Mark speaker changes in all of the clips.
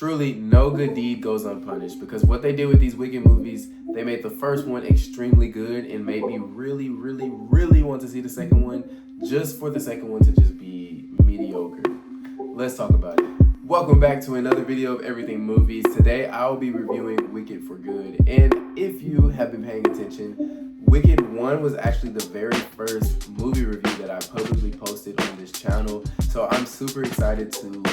Speaker 1: Truly, no good deed goes unpunished, because what they did with these Wicked movies, they made the first one extremely good and made me really, really, really want to see the second one, just for the second one to just be mediocre. Let's talk about it. Welcome back to another video of Everything Movies. Today, I'll be reviewing Wicked for Good. And if you have been paying attention, Wicked 1 was actually the very first movie review that I publicly posted on this channel. So I'm super excited to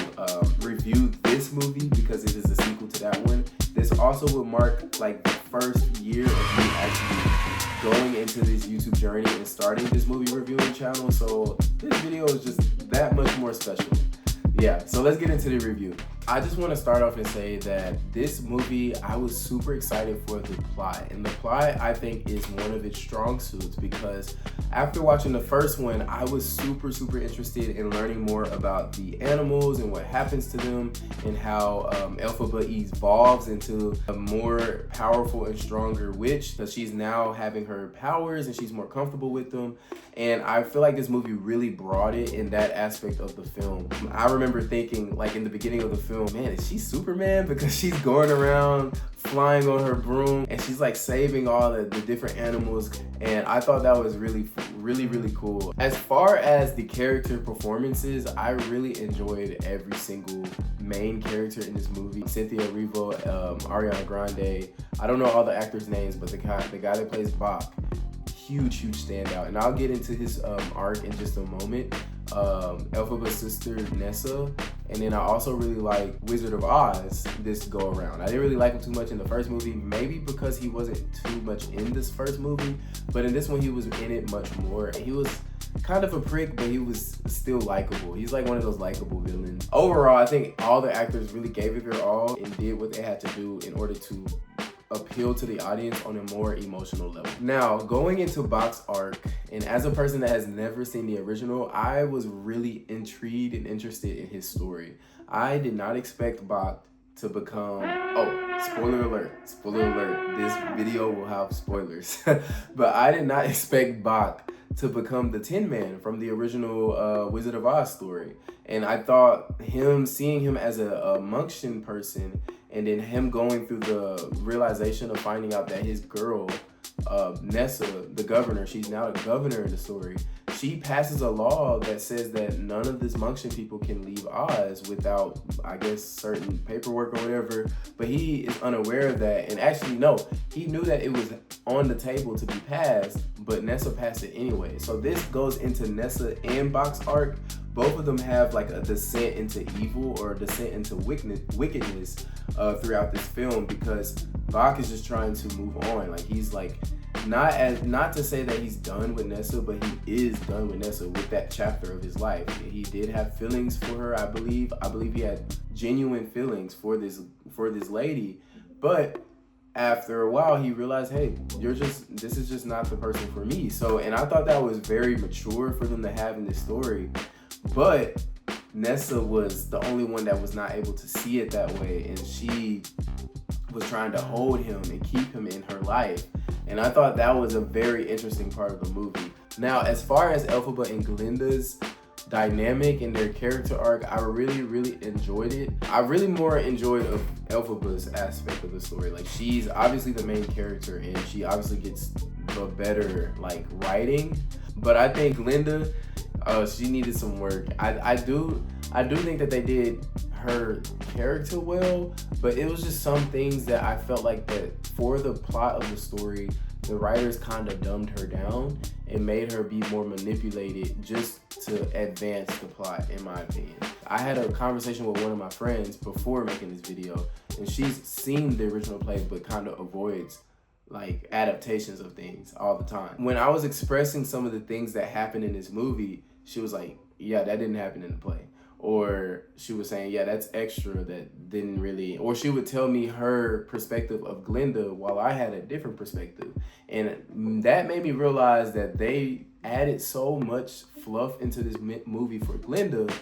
Speaker 1: review this movie because it is a sequel to that one. This also will mark like the first year of me actually going into this YouTube journey and starting this movie reviewing channel. So this video is just that much more special. Yeah, so let's get into the review. I just want to start off and say that this movie, I was super excited for the plot. And the plot, I think, is one of its strong suits because after watching the first one, I was super interested in learning more about the animals and what happens to them and how Elphaba evolves into a more powerful and stronger witch because she's now having her powers and she's more comfortable with them. And I feel like this movie really brought it in that aspect of the film. I remember thinking, like in the beginning of the film, man, is she Superman? Because she's going around flying on her broom and she's like saving all the different animals. And I thought that was really cool. As far as the character performances, I really enjoyed every single main character in this movie. Cynthia Erivo, Ariana Grande. I don't know all the actors' names, but the guy that plays Bach, huge standout. And I'll get into his arc in just a moment. Elphaba's sister Nessa, and then I also really like Wizard of Oz this go around. I didn't really like him too much in the first movie, maybe because he wasn't too much in this first movie, but in this one he was in it much more. He was kind of a prick, but he was still likable. He's like one of those likable villains. Overall, I think all the actors really gave it their all and did what they had to do in order to appeal to the audience on a more emotional level. Now, going into Bach's arc, and as a person that has never seen the original, I was really intrigued and interested in his story. I did not expect Bach to become, oh, spoiler alert, this video will have spoilers. But I did not expect Bach to become the Tin Man from the original Wizard of Oz story. And I thought seeing him as a Monkshan person, and then him going through the realization of finding out that his girl, Nessa, the governor, she's now the governor in the story, she passes a law that says that none of this Monkshan people can leave Oz without, I guess, certain paperwork or whatever, but he is unaware of that. And actually, no, he knew that it was on the table to be passed, but Nessa passed it anyway. So this goes into Nessa and Bach's arc. Both of them have like a descent into evil or a descent into wickedness throughout this film, because Bach is just trying to move on. Like he's like, not to say that he's done with Nessa, but he is done with Nessa with that chapter of his life. He did have feelings for her, I believe. I believe he had genuine feelings for this lady, but after a while he realized, hey, this is just not the person for me. So, and I thought that was very mature for them to have in this story. But Nessa was the only one that was not able to see it that way, and she was trying to hold him and keep him in her life. And I thought that was a very interesting part of the movie. Now, as far as Elphaba and Glenda's dynamic and their character arc, I really enjoyed it. I really more enjoyed Elphaba's aspect of the story. Like, she's obviously the main character and she obviously gets the better like writing, but I think Glenda, she needed some work. I do think that they did her character well, but it was just some things that I felt like that for the plot of the story, the writers kind of dumbed her down and made her be more manipulated just to advance the plot, in my opinion. I had a conversation with one of my friends before making this video, and she's seen the original play but kind of avoids like adaptations of things all the time. When I was expressing some of the things that happened in this movie, she was like, yeah, that didn't happen in the play. Or she was saying, yeah, that's extra, that didn't really, or she would tell me her perspective of Glenda while I had a different perspective. And that made me realize that they added so much fluff into this movie for Glenda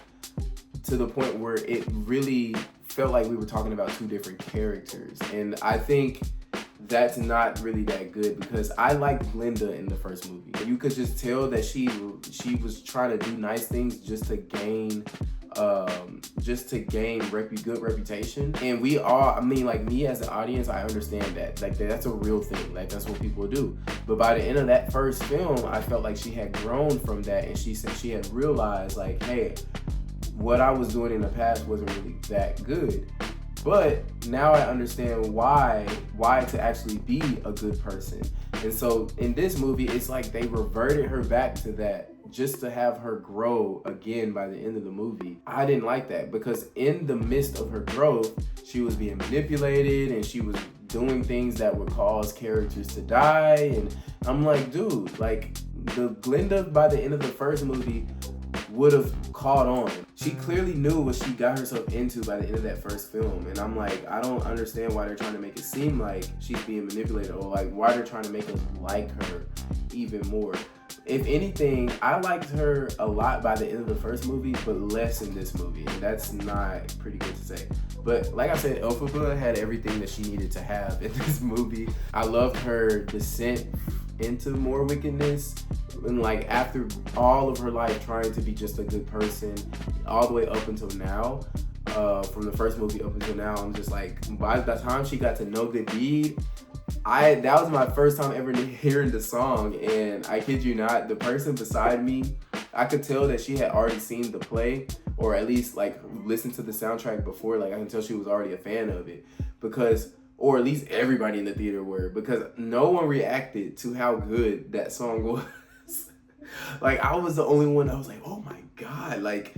Speaker 1: to the point where it really felt like we were talking about two different characters. And I think that's not really that good, because I liked Glenda in the first movie. You could just tell that she was trying to do nice things just to gain just to gain good reputation. And we all, I mean, like me as an audience, I understand that. Like that's a real thing. Like that's what people do. But by the end of that first film, I felt like she had grown from that, and she said she had realized like, hey, what I was doing in the past wasn't really that good. But now I understand why to actually be a good person. And so in this movie, it's like they reverted her back to that just to have her grow again by the end of the movie. I didn't like that, because in the midst of her growth, she was being manipulated and she was doing things that would cause characters to die. And I'm like, dude, like the Glenda by the end of the first movie would have caught on. She clearly knew what she got herself into by the end of that first film. And I'm like, I don't understand why they're trying to make it seem like she's being manipulated, or like why they're trying to make us like her even more. If anything, I liked her a lot by the end of the first movie, but less in this movie. And that's not pretty good to say. But like I said, Elphaba had everything that she needed to have in this movie. I loved her descent into more wickedness, and like after all of her life trying to be just a good person all the way up until now, from the first movie up until now, I'm just like, by the time she got to Know Good Deed, that was my first time ever hearing the song. And I kid you not, the person beside me, I could tell that she had already seen the play, or at least like listened to the soundtrack before. Like I can tell she was already a fan of it, because, or at least everybody in the theater were, because no one reacted to how good that song was. Like I was the only one that was like, oh my God, like,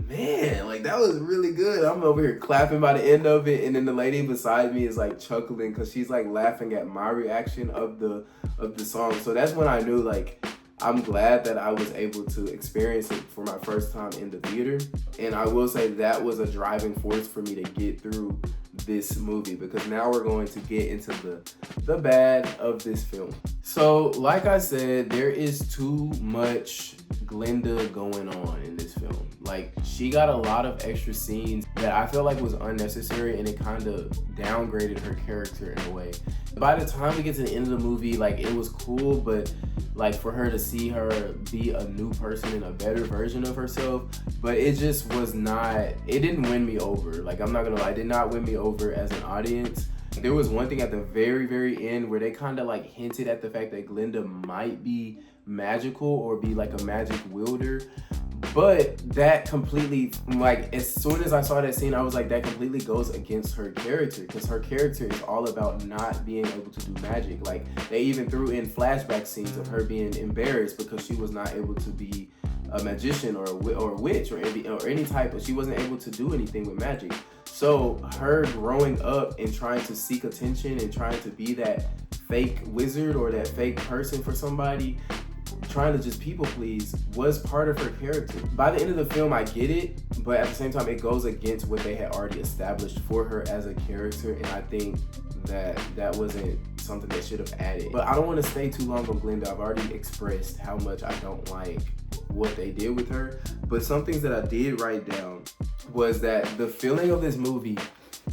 Speaker 1: man, like that was really good. I'm over here clapping by the end of it, and then the lady beside me is like chuckling because she's like laughing at my reaction of the song. So that's when I knew, like, I'm glad that I was able to experience it for my first time in the theater. And I will say that was a driving force for me to get through this movie, because now we're going to get into the bad of this film. So like I said, there is too much Glenda going on in this film. Like she got a lot of extra scenes that I felt like was unnecessary, and it kind of downgraded her character in a way. By the time we get to the end of the movie, like it was cool, but like for her to see her be a new person and a better version of herself, but it just was not, it didn't win me over. Like I'm not gonna lie, it did not win me over as an audience. There was one thing at the very, very end where they kind of like hinted at the fact that Glenda might be magical or be like a magic wielder. But that completely, like, as soon as I saw that scene, I was like, that completely goes against her character, because her character is all about not being able to do magic. Like, they even threw in flashback scenes of her being embarrassed because she was not able to be a magician or a witch or any type of, she wasn't able to do anything with magic. So her growing up and trying to seek attention and trying to be that fake wizard or that fake person for somebody, trying to just people please, was part of her character. By the end of the film, I get it, but at the same time, it goes against what they had already established for her as a character, and I think that wasn't something they should have added. But I don't want to stay too long on Glenda. I've already expressed how much I don't like what they did with her, but some things that I did write down was that the feeling of this movie,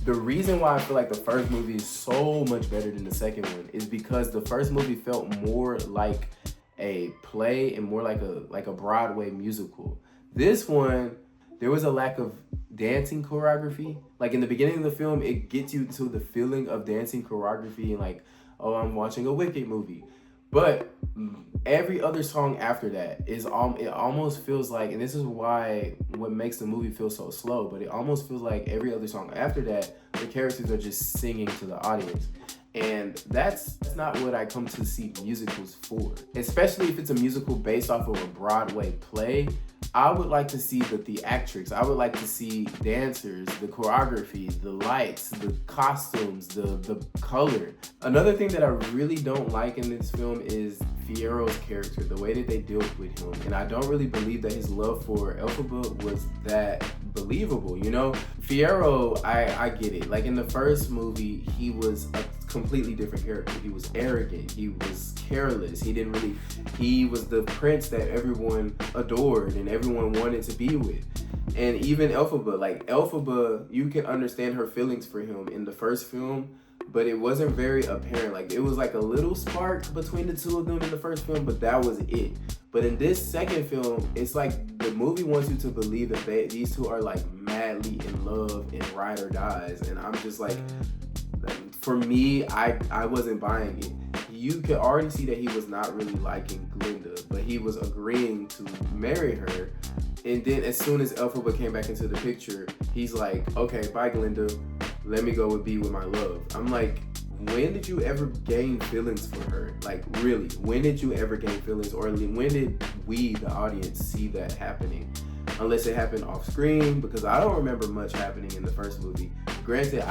Speaker 1: the reason why I feel like the first movie is so much better than the second one is because the first movie felt more like a play and more like a Broadway musical. This one, there was a lack of dancing choreography. Like in the beginning of the film, it gets you to the feeling of dancing choreography and like, oh, I'm watching a Wicked movie. But every other song after that is it almost feels like, and this is why what makes the movie feel so slow, but it almost feels like every other song after that, the characters are just singing to the audience. And that's not what I come to see musicals for. Especially if it's a musical based off of a Broadway play, I would like to see the theatrics. I would like to see dancers, the choreography, the lights, the costumes, the color. Another thing that I really don't like in this film is Fiyeroooo's character, the way that they dealt with him. And I don't really believe that his love for Elphaba was that believable, you know? Fiyeroooo, I get it. Like in the first movie, he was a completely different character. He was arrogant, he was careless, he was the prince that everyone adored and everyone wanted to be with. And even Elphaba, you can understand her feelings for him in the first film, but it wasn't very apparent. Like, it was like a little spark between the two of them in the first film, but that was it. But in this second film, it's like the movie wants you to believe that these two are like madly in love and ride or dies. And I'm just like, for me, I wasn't buying it. You could already see that he was not really liking Glenda, but he was agreeing to marry her. And then as soon as Elphaba came back into the picture, he's like, okay, bye Glenda, let me go and be with my love. I'm like, when did you ever gain feelings for her? Like, really, when did you ever gain feelings? Or when did we, the audience, see that happening? Unless it happened off screen, because I don't remember much happening in the first movie. Granted,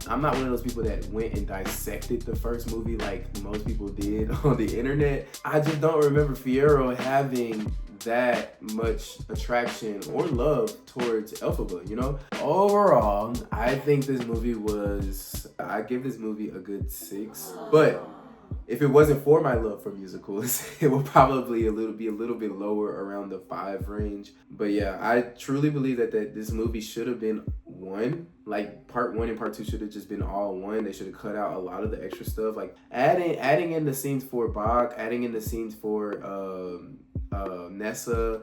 Speaker 1: I'm not one of those people that went and dissected the first movie like most people did on the internet. I just don't remember Fiyeroooooo having that much attraction or love towards Elphaba, you know? Overall, I think this movie I give this movie a good 6, but if it wasn't for my love for musicals, it would probably be a little bit lower, around the 5 range. But yeah, I truly believe that this movie should have been one. Like, part 1 and part 2 should have just been all one. They should have cut out a lot of the extra stuff. Like, adding in the scenes for Bach, adding in the scenes for Nessa,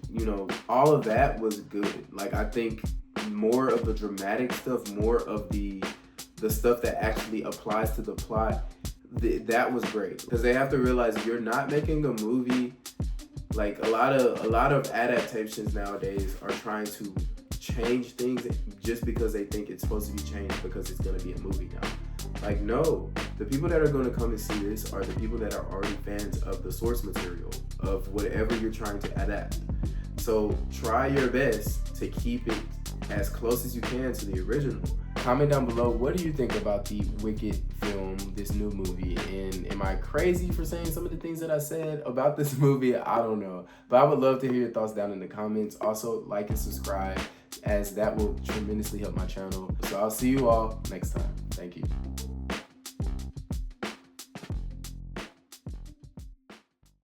Speaker 1: you know, all of that was good. Like, I think more of the dramatic stuff, more of the stuff that actually applies to the plot, that was great. Because they have to realize, you're not making a movie. Like, a lot of adaptations nowadays are trying to change things just because they think it's supposed to be changed because it's going to be a movie now. Like, no, the people that are going to come and see this are the people that are already fans of the source material, of whatever you're trying to adapt. So try your best to keep it as close as you can to the original. Comment down below, what do you think about the Wicked film, this new movie? And am I crazy for saying some of the things that I said about this movie? I don't know. But I would love to hear your thoughts down in the comments. Also, like and subscribe, as that will tremendously help my channel. So I'll see you all next time. Thank you.